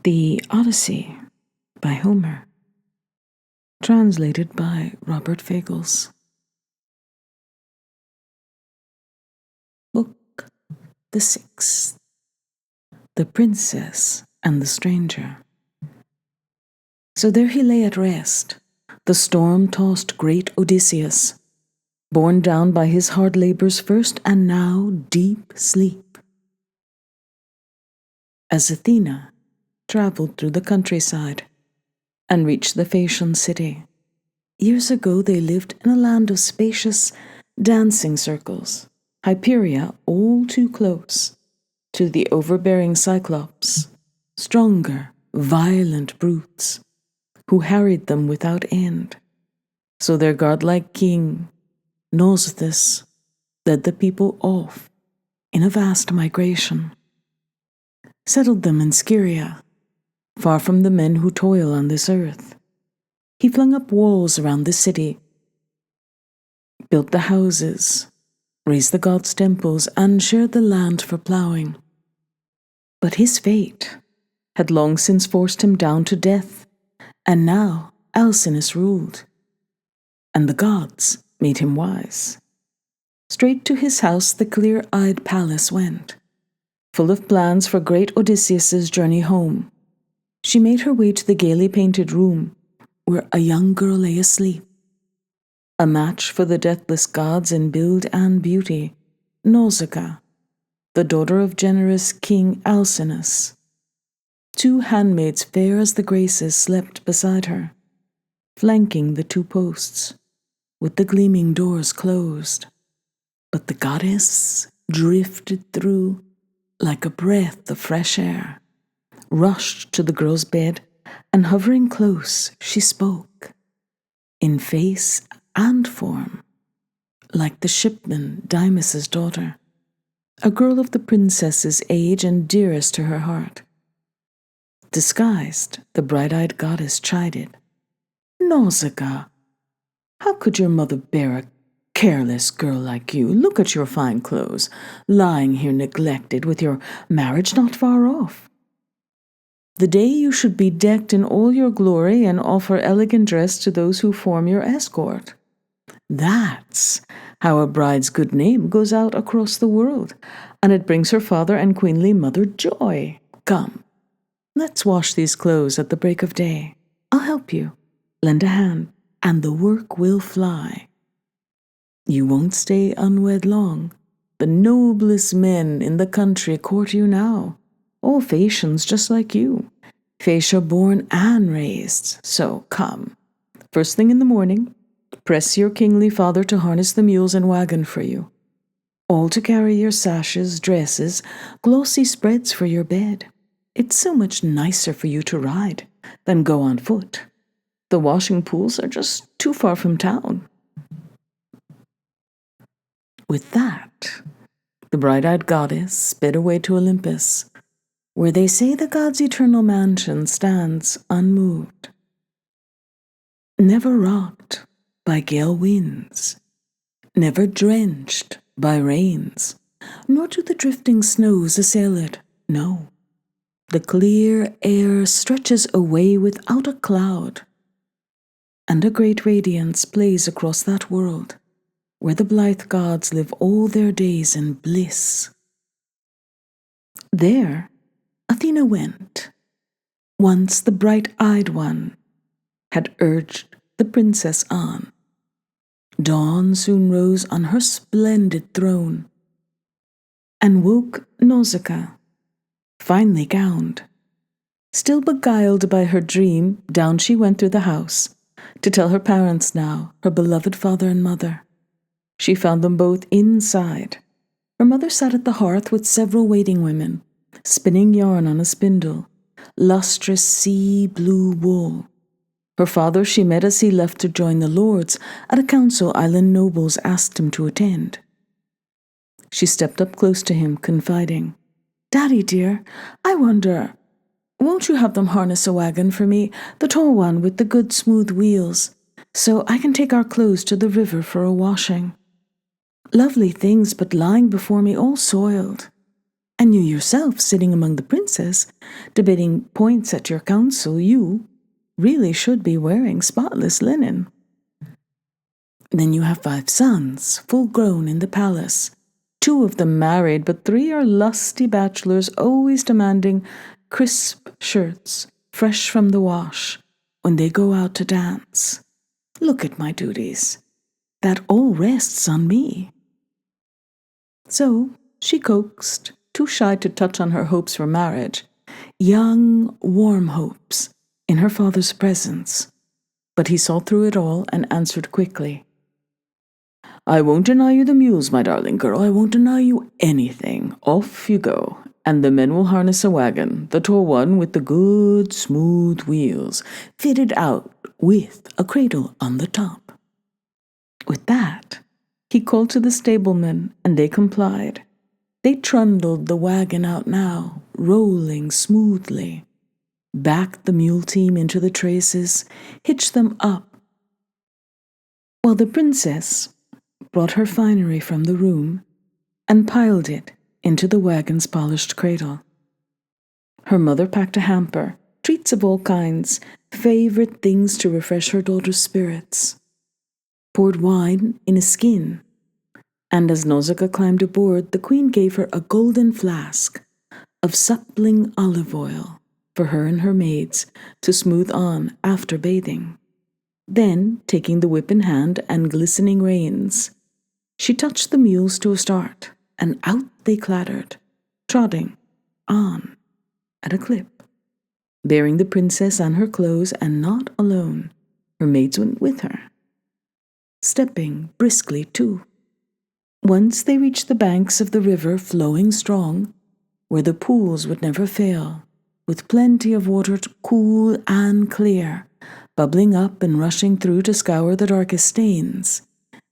The Odyssey by Homer. Translated by Robert Fagles. Book the 6th. The Princess and the Stranger. So there he lay at rest, the storm-tossed great Odysseus, borne down by his hard labours first and now deep sleep. As Athena travelled through the countryside and reached the Phaeacian city, years ago they lived in a land of spacious dancing circles, Hyperia all too close to the overbearing Cyclops, stronger, violent brutes, who harried them without end. So their godlike king, Nausithous, led the people off in a vast migration, settled them in Scyria, far from the men who toil on this earth. He flung up walls around the city, built the houses, raised the gods' temples, and shared the land for ploughing. But his fate had long since forced him down to death, and now Alcinous ruled, and the gods made him wise. Straight to his house the clear-eyed Pallas went, full of plans for great Odysseus's journey home. She made her way to the gaily painted room where a young girl lay asleep, a match for the deathless gods in build and beauty, Nausicaa, the daughter of generous King Alcinous. 2 handmaids fair as the Graces slept beside her, flanking the 2 posts, with the gleaming doors closed. But the goddess drifted through like a breath of fresh air, rushed to the girl's bed, and hovering close, she spoke, in face and form, like the shipman Dymas's daughter, a girl of the princess's age and dearest to her heart. Disguised, the bright-eyed goddess chided, "Nausicaa, how could your mother bear a careless girl like you? Look at your fine clothes, lying here neglected, with your marriage not far off. The day you should be decked in all your glory and offer elegant dress to those who form your escort. That's how a bride's good name goes out across the world, and it brings her father and queenly mother joy. Come, let's wash these clothes at the break of day. I'll help you. Lend a hand, and the work will fly. You won't stay unwed long. The noblest men in the country court you now, all Phaeacians just like you, Phaeacia born and raised. So come, first thing in the morning, press your kingly father to harness the mules and wagon for you, all to carry your sashes, dresses, glossy spreads for your bed. It's so much nicer for you to ride than go on foot. The washing pools are just too far from town." With that, the bright-eyed goddess sped away to Olympus, where they say the gods' eternal mansion stands unmoved, never rocked by gale winds, never drenched by rains, nor do the drifting snows assail it. No, the clear air stretches away without a cloud, and a great radiance plays across that world where the blithe gods live all their days in bliss. There Athena went. Once the bright-eyed one had urged the princess on. Dawn soon rose on her splendid throne, and woke Nausicaa, finely gowned. Still beguiled by her dream, down she went through the house, to tell her parents now, her beloved father and mother. She found them both inside. Her mother sat at the hearth with several waiting women, spinning yarn on a spindle, lustrous sea-blue wool. Her father she met as he left to join the lords at a council island nobles asked him to attend. She stepped up close to him, confiding, "Daddy dear, I wonder, won't you have them harness a wagon for me, the tall one with the good smooth wheels, so I can take our clothes to the river for a washing? Lovely things, but lying before me all soiled. And you yourself, sitting among the princes, debating points at your council, you really should be wearing spotless linen. Then you have 5 sons, full grown in the palace. 2 of them married, but 3 are lusty bachelors, always demanding crisp shirts, fresh from the wash, when they go out to dance. Look at my duties. That all rests on me. So she coaxed, too shy to touch on her hopes for marriage, young, warm hopes, in her father's presence. But he saw through it all and answered quickly, I won't deny you the mules, my darling girl. I won't deny you anything. Off you go. And the men will harness a wagon, the tall one with the good, smooth wheels, fitted out with a cradle on the top. With that, he called to the stablemen, and they complied. They trundled the wagon out now, rolling smoothly, backed the mule team into the traces, hitched them up, while the princess brought her finery from the room and piled it into the wagon's polished cradle. Her mother packed a hamper, treats of all kinds, favorite things to refresh her daughter's spirits, poured wine in a skin, and as Nausicaa climbed aboard, the queen gave her a golden flask of suppling olive oil for her and her maids to smooth on after bathing. Then, taking the whip in hand and glistening reins, she touched the mules to a start, and out they clattered, trotting on at a clip, bearing the princess and her clothes, and not alone. Her maids went with her, stepping briskly too. Once they reached the banks of the river, flowing strong, where the pools would never fail, with plenty of water cool and clear, bubbling up and rushing through to scour the darkest stains.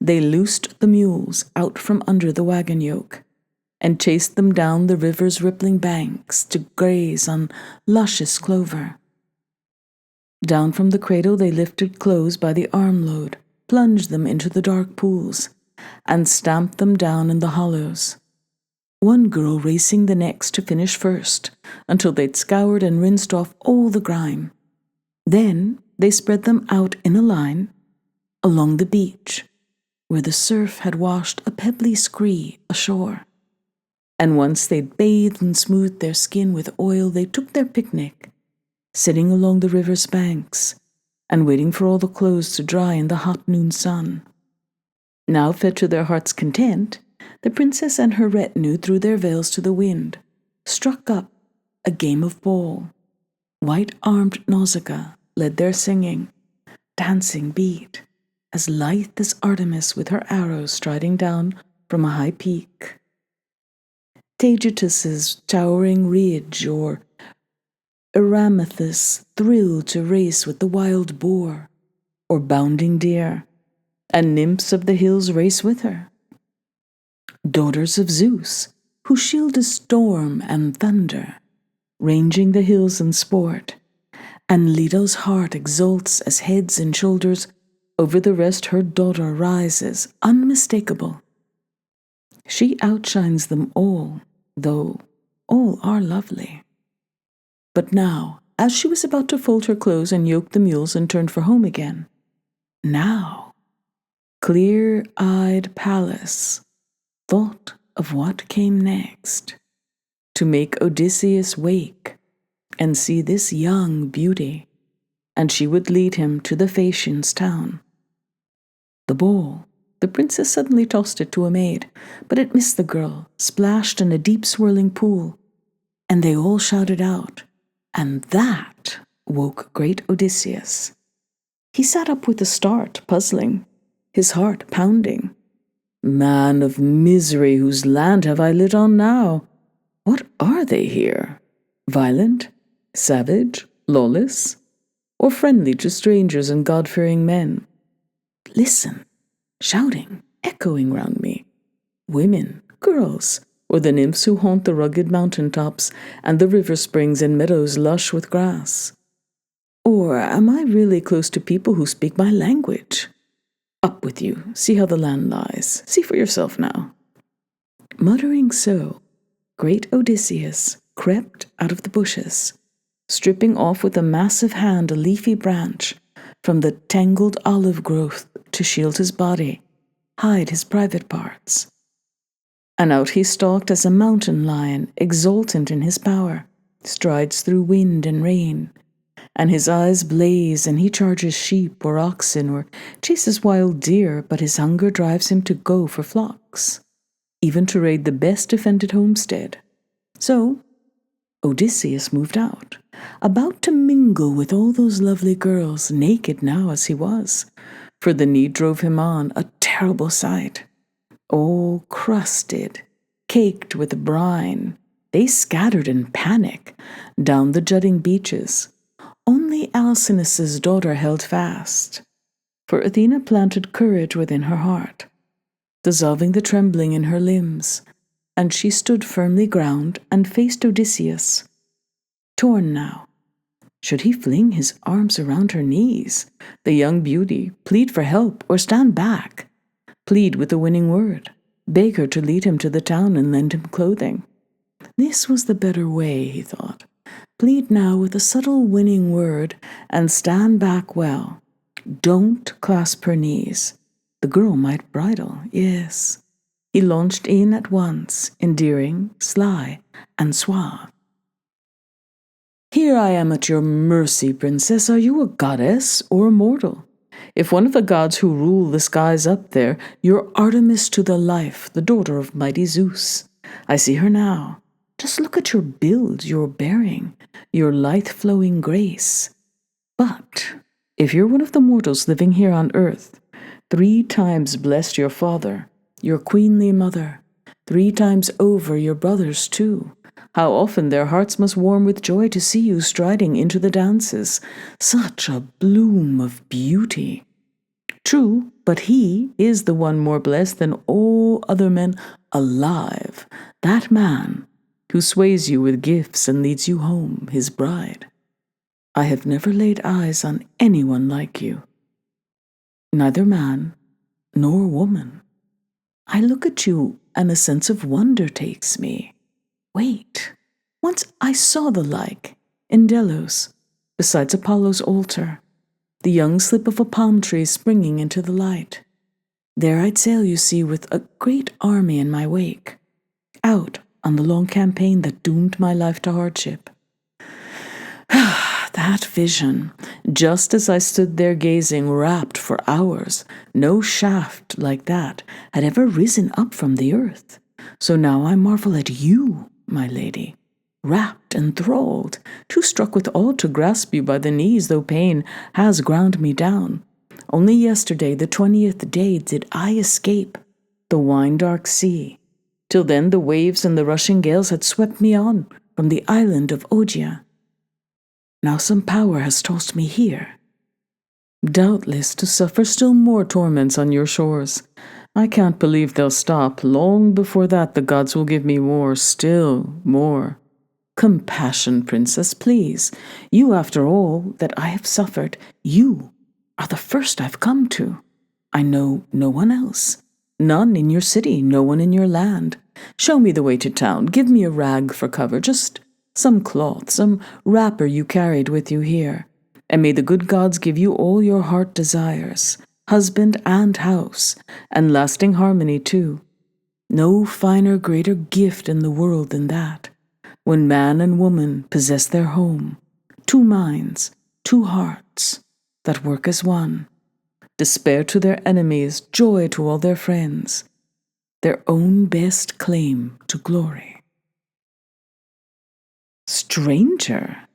They loosed the mules out from under the wagon yoke and chased them down the river's rippling banks to graze on luscious clover. Down from the cradle they lifted clothes by the armload, plunged them into the dark pools, and stamped them down in the hollows, one girl racing the next to finish first, until they'd scoured and rinsed off all the grime. Then they spread them out in a line along the beach, where the surf had washed a pebbly scree ashore. And once they'd bathed and smoothed their skin with oil, they took their picnic, sitting along the river's banks and waiting for all the clothes to dry in the hot noon sun. Now, fed to their heart's content, the princess and her retinue threw their veils to the wind, struck up a game of ball. White-armed Nausicaa led their singing, dancing beat, as lithe as Artemis with her arrows striding down from a high peak. Taygetus's towering ridge or Eramethus thrilled to race with the wild boar or bounding deer, and nymphs of the hills race with her. Daughters of Zeus, who shielded storm and thunder, ranging the hills in sport, and Leto's heart exults as heads and shoulders over the rest her daughter rises, unmistakable. She outshines them all, though all are lovely. But now, as she was about to fold her clothes and yoke the mules and turn for home again, now, clear-eyed Pallas thought of what came next, to make Odysseus wake and see this young beauty, and she would lead him to the Phaeacians' town. The ball, the princess suddenly tossed it to a maid, but it missed the girl, splashed in a deep swirling pool, and they all shouted out, and that woke great Odysseus. He sat up with a start, puzzling, his heart pounding. Man of misery, whose land have I lit on now? What are they here? Violent, savage, lawless, or friendly to strangers and God-fearing men? Listen, shouting, echoing round me. Women, girls, or the nymphs who haunt the rugged mountain tops and the river springs and meadows lush with grass? Or am I really close to people who speak my language? Up with you, see how the land lies. See for yourself now. Muttering so, great Odysseus crept out of the bushes, stripping off with a massive hand a leafy branch from the tangled olive growth to shield his body, hide his private parts. And out he stalked as a mountain lion, exultant in his power, strides through wind and rain, and his eyes blaze, and he charges sheep or oxen or chases wild deer, but his hunger drives him to go for flocks, even to raid the best defended homestead. So Odysseus moved out, about to mingle with all those lovely girls, naked now as he was, for the need drove him on, a terrible sight. All crusted, caked with brine, they scattered in panic down the jutting beaches. Only Alcinous's daughter held fast, for Athena planted courage within her heart, dissolving the trembling in her limbs, and she stood firmly ground and faced Odysseus. Torn now, should he fling his arms around her knees, the young beauty, plead for help, or stand back, plead with a winning word, beg her to lead him to the town and lend him clothing? This was the better way, he thought. Plead now with a subtle winning word and stand back well. Don't clasp her knees. The girl might bridle, yes. He launched in at once, endearing, sly, and suave. Here I am at your mercy, princess. Are you a goddess or a mortal? If one of the gods who rule the skies up there, you're Artemis to the life, the daughter of mighty Zeus. I see her now. Just look at your build, your bearing, your lithe-flowing grace. But if you're one of the mortals living here on earth, 3 times blessed your father, your queenly mother, 3 times over your brothers too, how often their hearts must warm with joy to see you striding into the dances, such a bloom of beauty. True, but he is the one more blessed than all other men alive, that man who sways you with gifts and leads you home, his bride. I have never laid eyes on anyone like you, neither man nor woman. I look at you and a sense of wonder takes me. Wait, once I saw the like, in Delos, besides Apollo's altar, the young slip of a palm tree springing into the light. There I'd sail, you see, with a great army in my wake, out on the long campaign that doomed my life to hardship. That vision, just as I stood there gazing, rapt for hours, no shaft like that had ever risen up from the earth. So now I marvel at you, my lady, rapt, enthralled, too struck with awe to grasp you by the knees, though pain has ground me down. Only yesterday, the 20th day, did I escape the wine-dark sea. Till then the waves and the rushing gales had swept me on from the island of Odia. Now some power has tossed me here, doubtless to suffer still more torments on your shores. I can't believe they'll stop. Long before that the gods will give me more, still more. Compassion, princess, please. You, after all that I have suffered, you are the first I've come to. I know no one else. None in your city, no one in your land. Show me the way to town. Give me a rag for cover, just some cloth, some wrapper you carried with you here. And may the good gods give you all your heart desires, husband and house, and lasting harmony too. No finer, greater gift in the world than that, when man and woman possess their home, 2 minds, 2 hearts, that work as one. Despair to their enemies, joy to all their friends, their own best claim to glory. Stranger,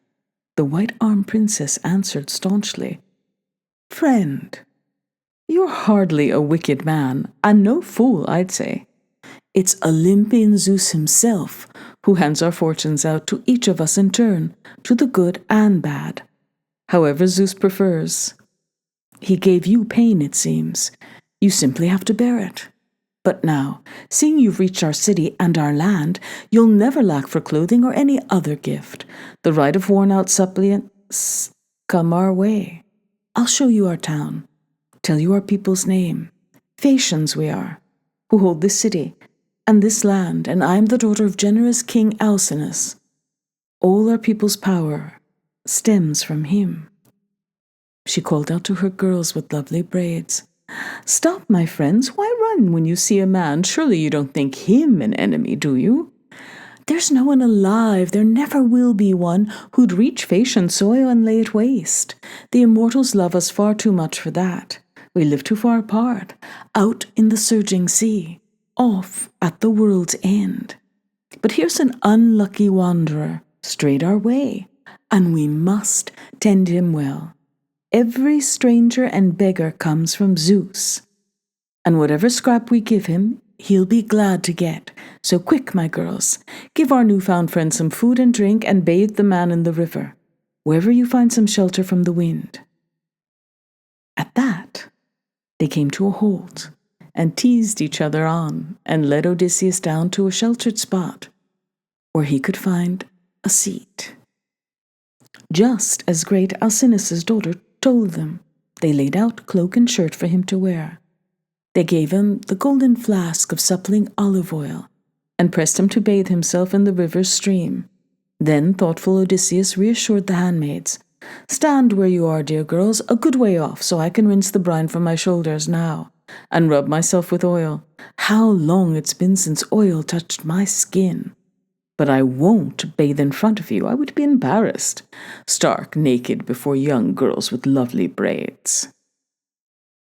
the white-armed princess answered staunchly. Friend, you're hardly a wicked man, and no fool, I'd say. It's Olympian Zeus himself who hands our fortunes out to each of us in turn, to the good and bad, however Zeus prefers. He gave you pain, it seems. You simply have to bear it. But now, seeing you've reached our city and our land, you'll never lack for clothing or any other gift. The right of worn-out suppliants come our way. I'll show you our town, tell you our people's name. Phaeacians we are, who hold this city, and this land, and I am the daughter of generous King Alcinous. All our people's power stems from him." She called out to her girls with lovely braids, "Stop, my friends, why run when you see a man? Surely you don't think him an enemy, do you? There's no one alive, there never will be one, who'd reach Phasian soil and lay it waste. The immortals love us far too much for that. We live too far apart, out in the surging sea, off at the world's end. But here's an unlucky wanderer, strayed our way, and we must tend him well. Every stranger and beggar comes from Zeus, and whatever scrap we give him, he'll be glad to get. So quick, my girls, give our newfound friend some food and drink, and bathe the man in the river, wherever you find some shelter from the wind." At that, they came to a halt, and teased each other on, and led Odysseus down to a sheltered spot, where he could find a seat. Just as great Alcinous's daughter told them, they laid out cloak and shirt for him to wear. They gave him the golden flask of suppling olive oil, and pressed him to bathe himself in the river's stream. Then thoughtful Odysseus reassured the handmaids, "Stand where you are, dear girls, a good way off, so I can rinse the brine from my shoulders now, and rub myself with oil. How long it's been since oil touched my skin! But I won't bathe in front of you, I would be embarrassed, stark naked before young girls with lovely braids."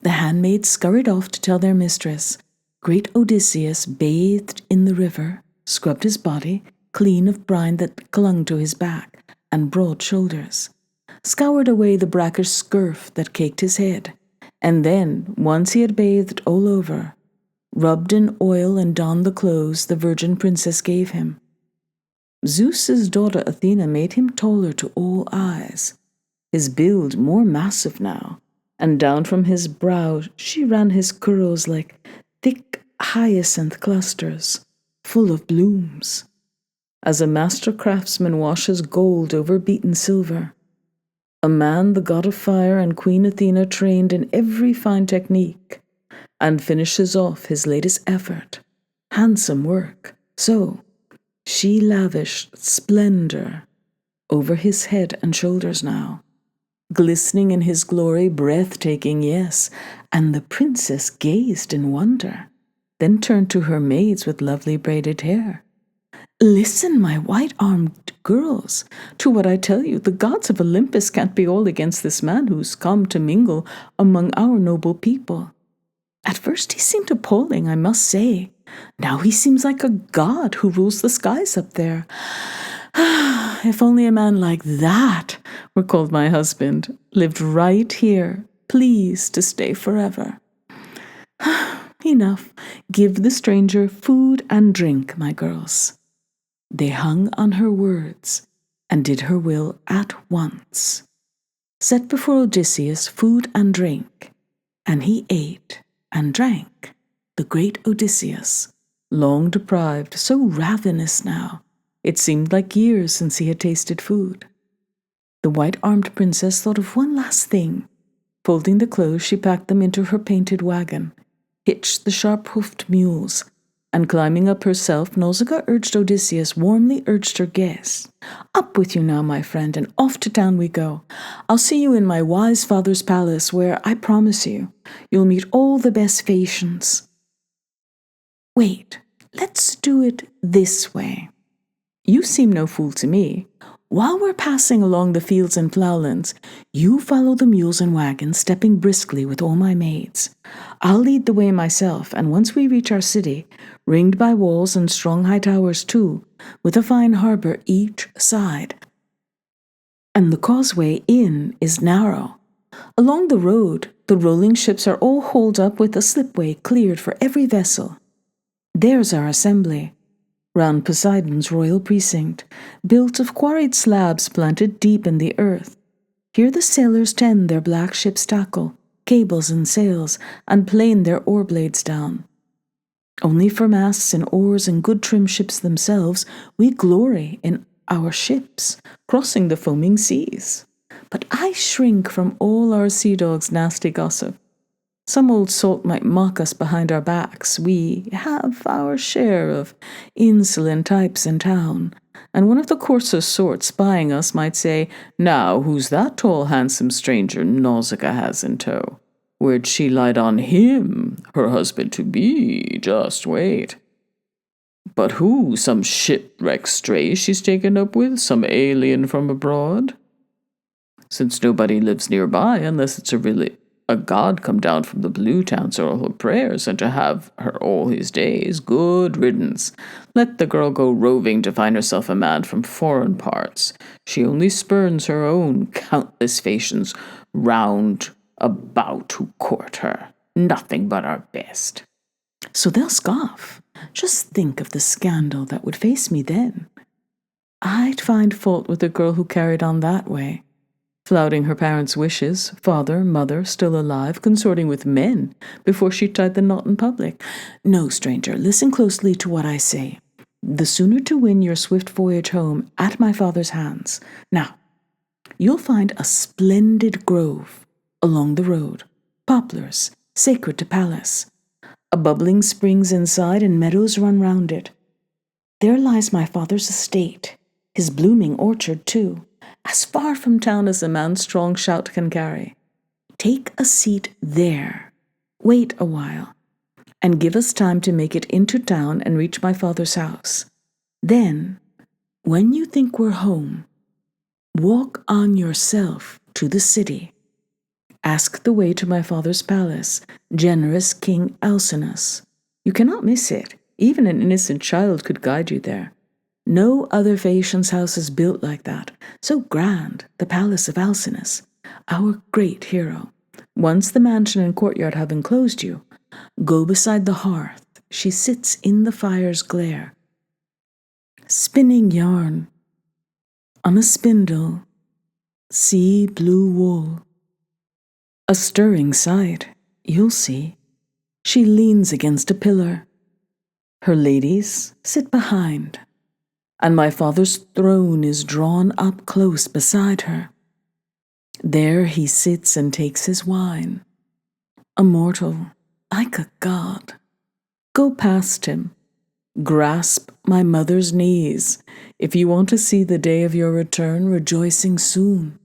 The handmaids scurried off to tell their mistress. Great Odysseus bathed in the river, scrubbed his body clean of brine that clung to his back and broad shoulders, scoured away the brackish scurf that caked his head, and then, once he had bathed all over, rubbed in oil and donned the clothes the virgin princess gave him. Zeus's daughter Athena made him taller to all eyes, his build more massive now, and down from his brow she ran his curls like thick hyacinth clusters, full of blooms. As a master craftsman washes gold over beaten silver, a man the god of fire and Queen Athena trained in every fine technique, and finishes off his latest effort, handsome work. So she lavished splendor over his head and shoulders now, glistening in his glory, breathtaking, yes, and the princess gazed in wonder, then turned to her maids with lovely braided hair. "Listen, my white-armed girls, to what I tell you. The gods of Olympus can't be all against this man who's come to mingle among our noble people. At first he seemed appalling, I must say. Now he seems like a god who rules the skies up there. If only a man like that were called my husband, lived right here, pleased to stay forever. Enough. Give the stranger food and drink, my girls." They hung on her words and did her will at once. Set before Odysseus food and drink, and he ate and drank. The great Odysseus, long deprived, so ravenous now, it seemed like years since he had tasted food. The white-armed princess thought of one last thing. Folding the clothes, she packed them into her painted wagon, hitched the sharp-hoofed mules, and climbing up herself, Nausicaa warmly urged her guests, "Up with you now, my friend, and off to town we go. I'll see you in my wise father's palace, where, I promise you, you'll meet all the best Phasians. Wait, let's do it this way. You seem no fool to me. While we're passing along the fields and ploughlands, you follow the mules and wagons, stepping briskly with all my maids. I'll lead the way myself, and once we reach our city, ringed by walls and strong high towers too, with a fine harbor each side, and the causeway in is narrow. Along the road, the rolling ships are all hauled up with a slipway cleared for every vessel. There's our assembly, round Poseidon's royal precinct, built of quarried slabs planted deep in the earth. Here the sailors tend their black ship's tackle, cables and sails, and plane their oar blades down. Only for masts and oars and good trim ships themselves, we glory in our ships, crossing the foaming seas. But I shrink from all our sea dogs' nasty gossip. Some old salt might mock us behind our backs. We have our share of insolent types in town, and one of the coarser sort spying us might say, "Now, who's that tall, handsome stranger Nausicaa has in tow? Where'd she light on him, her husband-to-be? Just wait." But who? Some shipwrecked stray she's taken up with? Some alien from abroad? Since nobody lives nearby, unless it's a god come down from the blue to answer all her prayers and to have her all his days, good riddance. Let the girl go roving to find herself a man from foreign parts. She only spurns her own countless Phaeacians round about who court her. Nothing but our best. So they'll scoff. Just think of the scandal that would face me then. I'd find fault with a girl who carried on that way, flouting her parents' wishes, father, mother, still alive, consorting with men before she tied the knot in public. No, stranger, listen closely to what I say. The sooner to win your swift voyage home at my father's hands. Now, you'll find a splendid grove along the road, poplars, sacred to Pallas. A bubbling springs inside and meadows run round it. There lies my father's estate, his blooming orchard too, as far from town as a man's strong shout can carry. Take a seat there, wait a while, and give us time to make it into town and reach my father's house. Then, when you think we're home, walk on yourself to the city. Ask the way to my father's palace, generous King Alcinous. You cannot miss it. Even an innocent child could guide you there. No other Phaeacian's house is built like that. So grand, the palace of Alcinous, our great hero. Once the mansion and courtyard have enclosed you, go beside the hearth. She sits in the fire's glare, spinning yarn on a spindle, sea blue wool. A stirring sight, you'll see. She leans against a pillar. Her ladies sit behind, and my father's throne is drawn up close beside her. There he sits and takes his wine. A mortal, like a god. Go past him. Grasp my mother's knees if you want to see the day of your return rejoicing soon.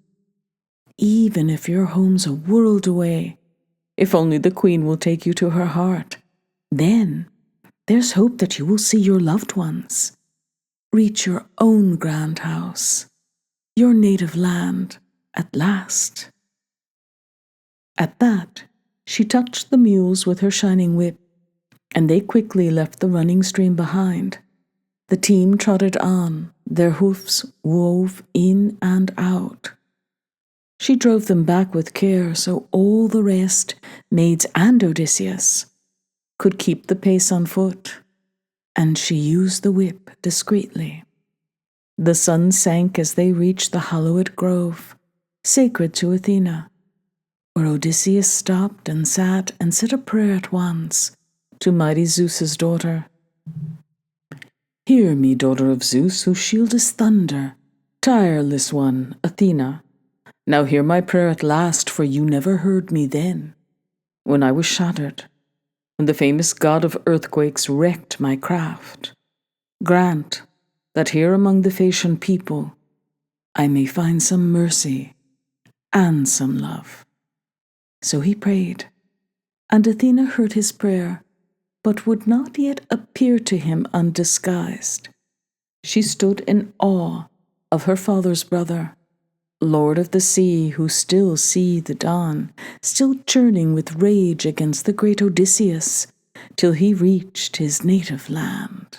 Even if your home's a world away, if only the queen will take you to her heart, then there's hope that you will see your loved ones, reach your own grand house, your native land at last. At that, she touched the mules with her shining whip, and they quickly left the running stream behind. The team trotted on, their hoofs wove in and out. She drove them back with care so all the rest, maids and Odysseus, could keep the pace on foot, and she used the whip discreetly. The sun sank as they reached the hallowed grove, sacred to Athena, where Odysseus stopped and sat and said a prayer at once to mighty Zeus's daughter. Hear me, daughter of Zeus, whose shield is thunder, tireless one, Athena. Now hear my prayer at last, for you never heard me then, when I was shattered, when the famous god of earthquakes wrecked my craft. Grant that here among the Phaeacian people I may find some mercy and some love. So he prayed, and Athena heard his prayer, but would not yet appear to him undisguised. She stood in awe of her father's brother, Lord of the sea, who still see the dawn, still churning with rage against the great Odysseus, till he reached his native land.